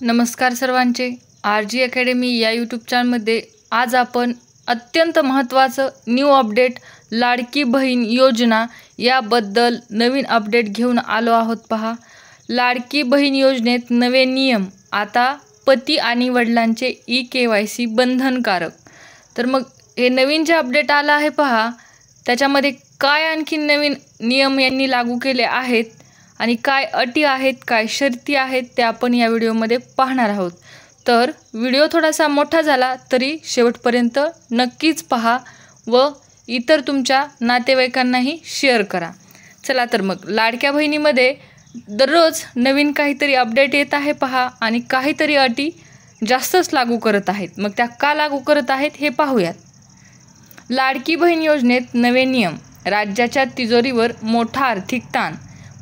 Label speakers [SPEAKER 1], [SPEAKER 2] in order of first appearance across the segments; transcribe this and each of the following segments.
[SPEAKER 1] नमस्कार सर्वांचे। RG academy या यूट्यूब चॅनलमध्ये आज आपण अत्यंत महत्त्वाचं न्यू अपडेट लाडकी बहीण योजना याबद्दल नवीन अपडेट घेऊन आलो आहोत। पहा, लाडकी बहीण योजनेत नवे नियम, आता पती आणि वडिलांचे KYC बंधनकारक। तर मग हे नवीन जे अपडेट आलं आहे पहा, त्याच्यामध्ये काय आणखी नवीन नियम यांनी लागू केले आहेत आणि काय अटी आहेत, काय शर्ती आहेत ते आपण या व्हिडिओमध्ये पाहणार आहोत। तर व्हिडिओ थोडासा मोठा झाला तरी शेवटपर्यंत नक्कीच पहा व इतर तुमच्या नातेवाईकांनाही शेअर करा। चला तर मग लाडक्या बहिणीमध्ये दररोज नवीन काहीतरी अपडेट येत आहे पहा, आणि काहीतरी अटी जास्तच लागू करत आहेत। मग त्या का लागू करत आहेत हे पाहूयात। लाडकी बहीण योजनेत नवे नियम, राज्याच्या तिजोरीवर मोठा आर्थिक ताण,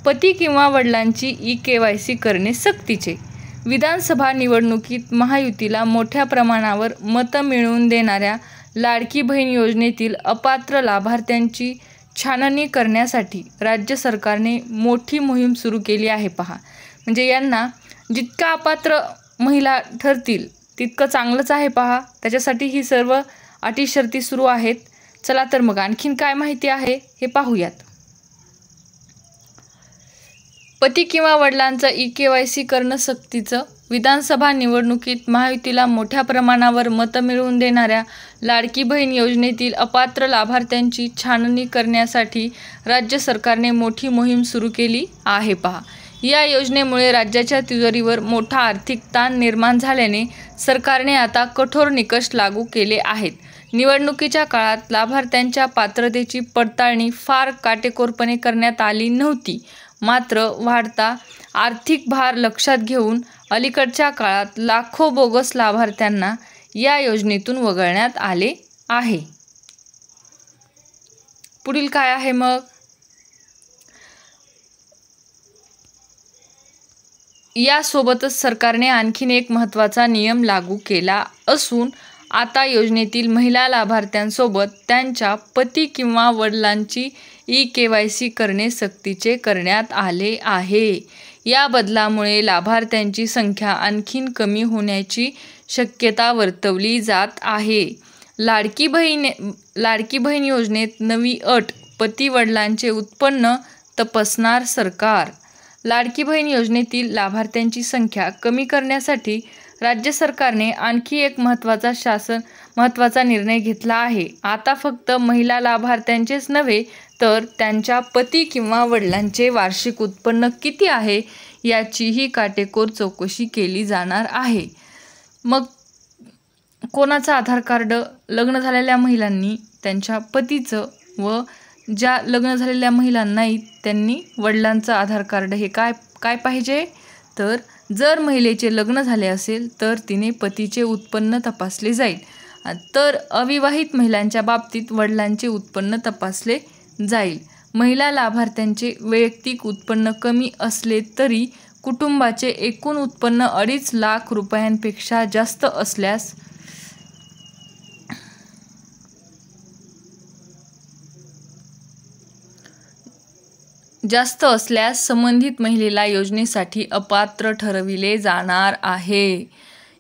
[SPEAKER 1] पती किंवा वडिलांची KYC करणे सक्तीचे। विधानसभा निवडणुकीत महायुतीला मोठ्या प्रमाणावर मतं मिळवून देणाऱ्या लाडकी बहीण योजनेतील अपात्र लाभार्थ्यांची छाननी करण्यासाठी राज्य सरकारने मोठी मोहीम सुरू केली आहे। पहा, म्हणजे यांना जितका अपात्र महिला ठरतील तितकं चांगलंच आहे पहा, त्याच्यासाठी ही सर्व अटी शर्ती सुरू आहेत। चला तर मग आणखीन काय माहिती आहे हे पाहूयात। पती किंवा वडिलांचा KYC करणं सक्तीचं। विधानसभा निवडणुकीत महायुतीला मोठ्या प्रमाणावर मतं मिळवून देणाऱ्या लाडकी बहीण योजनेतील अपात्र लाभार्थ्यांची छाननी करण्यासाठी राज्य सरकारने मोठी मोहीम सुरू केली आहे। पहा, या योजनेमुळे राज्याच्या तिजोरीवर मोठा आर्थिक ताण निर्माण झाल्याने सरकारने आता कठोर निकष लागू केले आहेत। निवडणुकीच्या काळात लाभार्थ्यांच्या पात्रतेची पडताळणी फार काटेकोरपणे करण्यात आली नव्हती। मात्र वाढता आर्थिक भार लक्षात घेऊन अलीकडच्या काळात लाखो बोगस लाभार्थ्यांना या योजनेतून वगळण्यात आले आहे। पुढील काय आहे मग? यासोबतच सरकारने आणखीन एक महत्त्वाचा नियम लागू केला असून आता योजनेतील महिला लाभार्थ्यांसोबत त्यांच्या पती किंवा वडिलांची KYC करणे सक्तीचे करण्यात आले आहे। या बदलामुळे लाभार्थ्यांची संख्या आणखीन कमी होण्याची शक्यता वर्तवली जात आहे। लाडकी बहीण योजनेत नवी अट, पती वडिलांचे उत्पन्न तपासणार सरकार। लाडकी बहीण योजनेतील लाभार्थ्यांची संख्या कमी करण्यासाठी राज्य सरकारने आणखी एक महत्त्वाचा निर्णय घेतला आहे। आता फक्त महिला लाभार्थ्यांचेच नव्हे तर त्यांच्या पती किंवा वडिलांचे वार्षिक उत्पन्न किती आहे याचीही काटेकोर चौकशी केली जाणार आहे। मग कोणाचं आधार कार्ड? लग्न झालेल्या महिलांनी त्यांच्या पतीचं व ज्या लग्न झालेल्या महिला नाहीत त्यांनी वडिलांचं आधार कार्ड। हे काय पाहिजे तर जर महिलेचे लग्न झाले असेल तर तिने पतीचे उत्पन्न तपासले जाईल, तर अविवाहित महिलांच्या बाबतीत वडिलांचे उत्पन्न तपासले जाईल। महिला लाभार्थ्यांचे वैयक्तिक उत्पन्न कमी असले तरी कुटुंबाचे एकूण उत्पन्न 2.5 लाख रुपयांपेक्षा जास्त असल्यास संबंधित महिलेला योजनेसाठी अपात्र ठरविले जाणार आहे।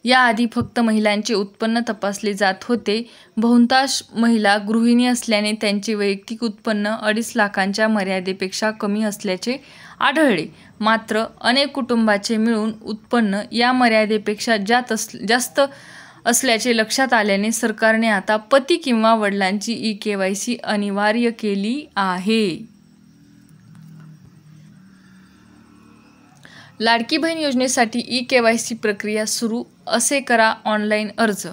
[SPEAKER 1] याआधी फक्त महिलांचे उत्पन्न तपासले जात होते। बहुतांश महिला गृहिणी असल्याने त्यांचे वैयक्तिक उत्पन्न 2.5 लाखांच्या मर्यादेपेक्षा कमी असल्याचे आढळले। मात्र अनेक कुटुंबाचे मिळून उत्पन्न या मर्यादेपेक्षा जास्त असल्याचे लक्षात आल्याने सरकारने आता पती किंवा वडिलांची KYC अनिवार्य केली आहे। लाडकी बहीण योजनेसाठी KYC प्रक्रिया सुरू, असे करा ऑनलाईन अर्ज।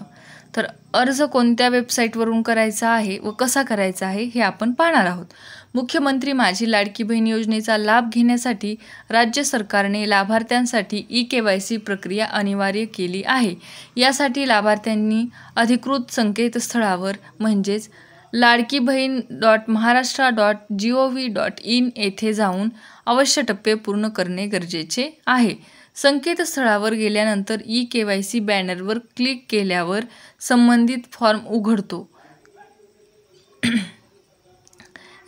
[SPEAKER 1] तर अर्ज कोणत्या वेबसाईटवरून करायचा आहे व कसा करायचा आहे हे आपण पाहणार आहोत। मुख्यमंत्री माझी लाडकी बहीण योजनेचा लाभ घेण्यासाठी राज्य सरकारने लाभार्थ्यांसाठी KYC प्रक्रिया अनिवार्य केली आहे। यासाठी लाभार्थ्यांनी अधिकृत संकेतस्थळावर म्हणजेच ladkibhin.maharashtra.gov.in येथे जाऊन आवश्यक टप्पे पूर्ण करणे गरजेचे आहे। संकेतस्थळावर गेल्यानंतर KYC बॅनरवर क्लिक केल्यावर संबंधित फॉर्म उघडतो।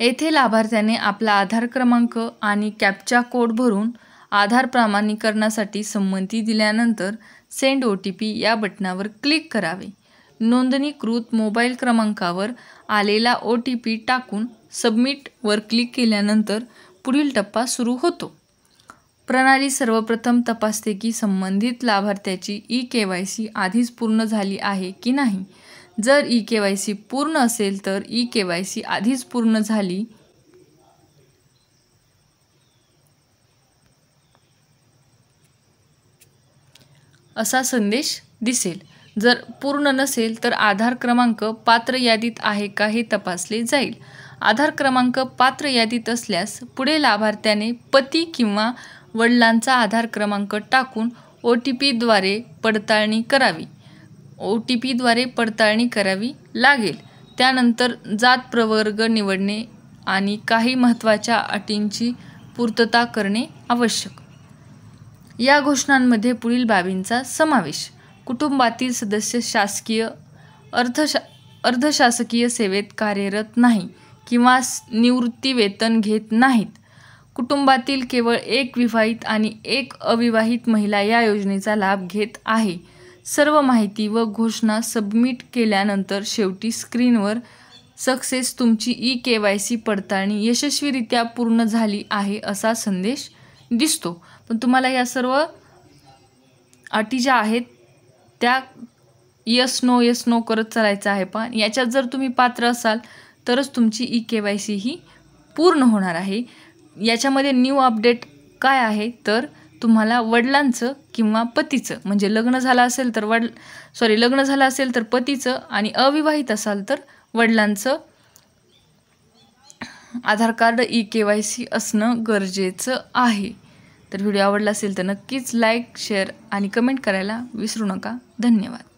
[SPEAKER 1] येथे लाभार्थ्याने आपला आधार क्रमांक आणि कॅप्चा कोड भरून आधार प्रमाणीकरणासाठी संमती दिल्यानंतर सेंड OTP या बटनावर क्लिक करावे. नोंदणीकृत मोबाईल क्रमांकावर आलेला OTP टाकून सबमिटवर क्लिक केल्यानंतर पुढील टप्पा सुरू होतो. प्रणाली सर्वप्रथम तपासते की संबंधित लाभार्थ्याची eKYC आधीच पूर्ण झाली आहे की नाही. जर eKYC पूर्ण असेल तर eKYC आधीच पूर्ण झाली असा संदेश दिसेल. जर पूर्ण नसेल तर आधार क्रमांक पात्र यादीत आहे का हे तपासले जाईल. आधार क्रमांक पात्र यादीत असल्यास पुढे लाभार्थ्याने पती किंवा वडिलांचा आधार क्रमांक टाकून OTPद्वारे पडताळणी करावी. OTPद्वारे पडताळणी करावी लागेल. त्यानंतर जात प्रवर्ग निवडणे आणि काही महत्त्वाच्या अटींची पूर्तता करणे आवश्यक. या घोषणांमध्ये पुढील बाबींचा समावेश: कुटुंबातील सदस्य शासकीय, अर्धशासकीय सेवेत कार्यरत नाही किंवा निवृत्तीवेतन घेत नाहीत. कुटुंबातील केवळ एक विवाहित आणि एक अविवाहित महिला या योजनेचा लाभ घेत आहे. सर्व माहिती व घोषणा सबमिट केल्यानंतर शेवटी स्क्रीनवर सक्सेस, तुमची eKYC पडताळणी यशस्वीरित्या पूर्ण झाली आहे असा संदेश दिसतो. पण तुम्हाला या सर्व अटी ज्या आहेत त्या यस नो करत चालायचं आहे. पण याच्यात जर तुम्ही पात्र असाल तरच तुमची eKYC ही पूर्ण होणार आहे. याच्यामध्ये न्यू अपडेट काय आहे तर तुम्हाला वडिलांचं किंवा पतीचं, म्हणजे लग्न झालं असेल तर पतीचं आणि अविवाहित असाल तर वडिलांचं आधार कार्ड eKYC असणं गरजेचं आहे. तर व्हिडिओ आवडला असेल तर नक्कीच लाईक, शेअर आणि कमेंट करायला विसरू नका. धन्यवाद.